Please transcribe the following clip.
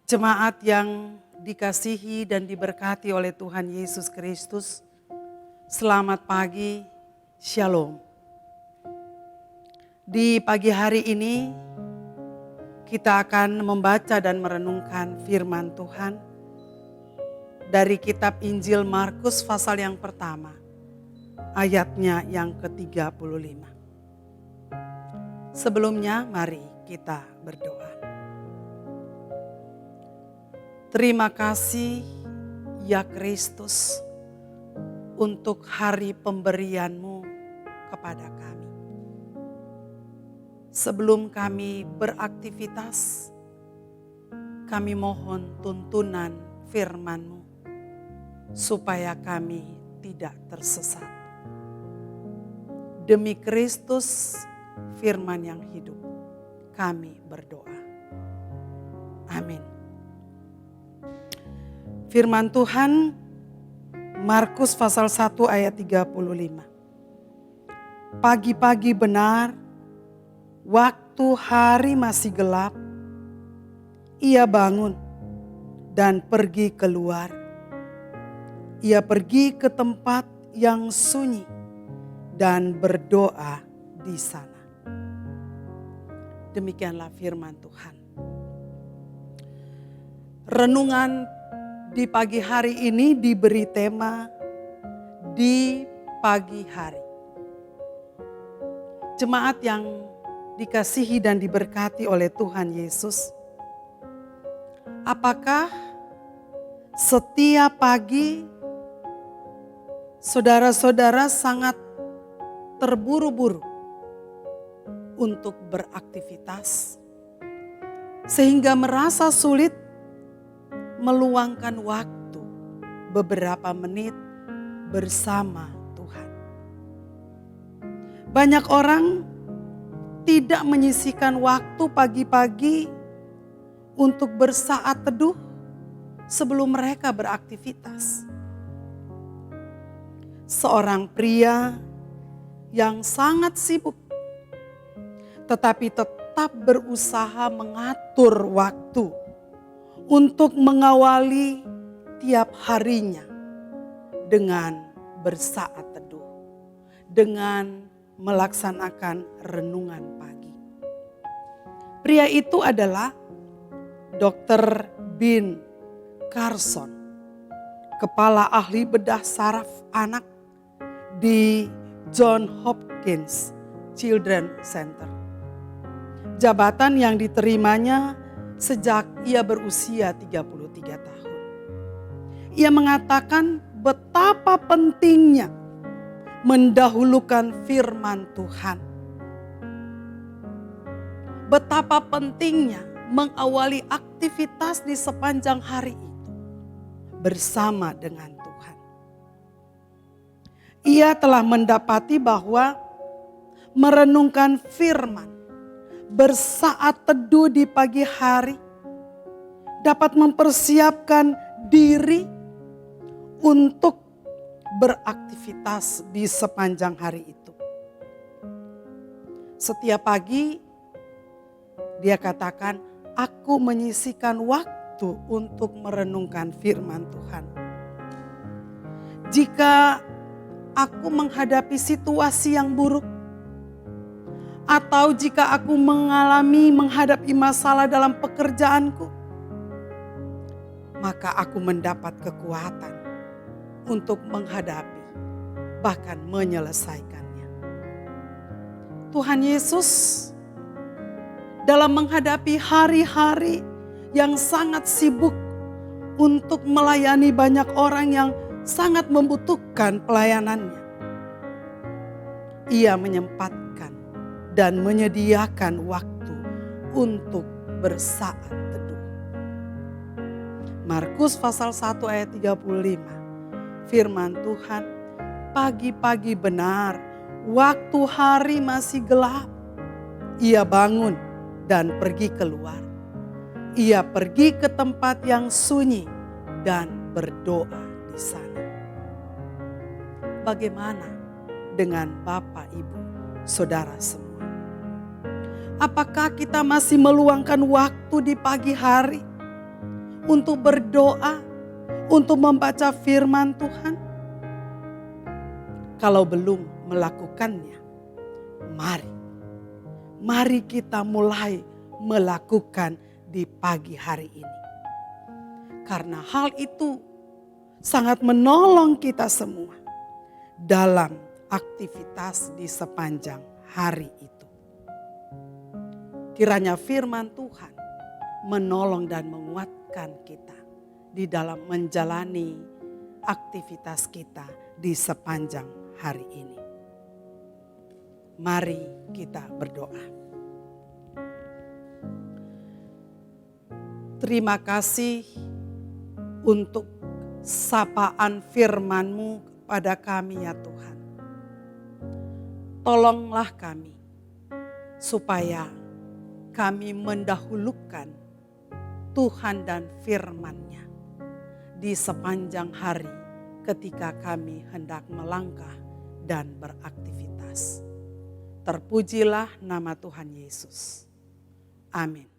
Jemaat yang dikasihi dan diberkati oleh Tuhan Yesus Kristus, selamat pagi, Shalom. Di pagi hari ini kita akan membaca dan merenungkan firman Tuhan dari kitab Injil Markus pasal yang pertama, ayatnya yang ke-35. Sebelumnya mari kita berdoa. Terima kasih ya Kristus untuk hari pemberian-Mu kepada kami. Sebelum kami beraktivitas, kami mohon tuntunan firman-Mu supaya kami tidak tersesat. Demi Kristus, firman yang hidup, kami berdoa. Amin. Firman Tuhan Markus pasal 1 ayat 35. Pagi-pagi benar, waktu hari masih gelap, ia bangun dan pergi keluar. Ia pergi ke tempat yang sunyi dan berdoa di sana. Demikianlah firman Tuhan. Renungan di pagi hari ini diberi tema di pagi hari. Jemaat yang dikasihi dan diberkati oleh Tuhan Yesus, apakah setiap pagi saudara-saudara sangat terburu-buru untuk beraktivitas sehingga merasa sulit meluangkan waktu beberapa menit bersama Tuhan? Banyak orang tidak menyisihkan waktu pagi-pagi untuk bersaat teduh sebelum mereka beraktivitas. Seorang pria yang sangat sibuk tetapi tetap berusaha mengatur waktu untuk mengawali tiap harinya dengan bersaat teduh, dengan melaksanakan renungan pagi. Pria itu adalah Dr. Ben Carson, kepala ahli bedah saraf anak di Johns Hopkins Children's Center. Jabatan yang diterimanya sejak ia berusia 33 tahun. Ia mengatakan betapa pentingnya mendahulukan firman Tuhan. Betapa pentingnya mengawali aktivitas di sepanjang hari itu bersama dengan Tuhan. Ia telah mendapati bahwa merenungkan firman, bersaat teduh di pagi hari dapat mempersiapkan diri untuk beraktivitas di sepanjang hari itu. Setiap pagi dia katakan, aku menyisihkan waktu untuk merenungkan firman Tuhan. Jika aku menghadapi situasi yang buruk, atau jika aku menghadapi masalah dalam pekerjaanku, maka aku mendapat kekuatan untuk menghadapi, bahkan menyelesaikannya. Tuhan Yesus dalam menghadapi hari-hari yang sangat sibuk untuk melayani banyak orang yang sangat membutuhkan pelayanannya, ia menyempatkan dan menyediakan waktu untuk bersaat teduh. Markus pasal 1 ayat 35. Firman Tuhan, pagi-pagi benar, waktu hari masih gelap, ia bangun dan pergi keluar. Ia pergi ke tempat yang sunyi dan berdoa di sana. Bagaimana dengan Bapak, Ibu, Saudara semua? Apakah kita masih meluangkan waktu di pagi hari untuk berdoa, untuk membaca firman Tuhan? Kalau belum melakukannya, mari kita mulai melakukan di pagi hari ini. Karena hal itu sangat menolong kita semua dalam aktivitas di sepanjang hari itu. Kiranya firman Tuhan menolong dan menguatkan kita di dalam menjalani aktivitas kita di sepanjang hari ini. Mari kita berdoa. Terima kasih untuk sapaan firman-Mu kepada kami ya Tuhan. Tolonglah kami supaya kami mendahulukan Tuhan dan firman-Nya di sepanjang hari ketika kami hendak melangkah dan beraktivitas. Terpujilah nama Tuhan Yesus. Amin.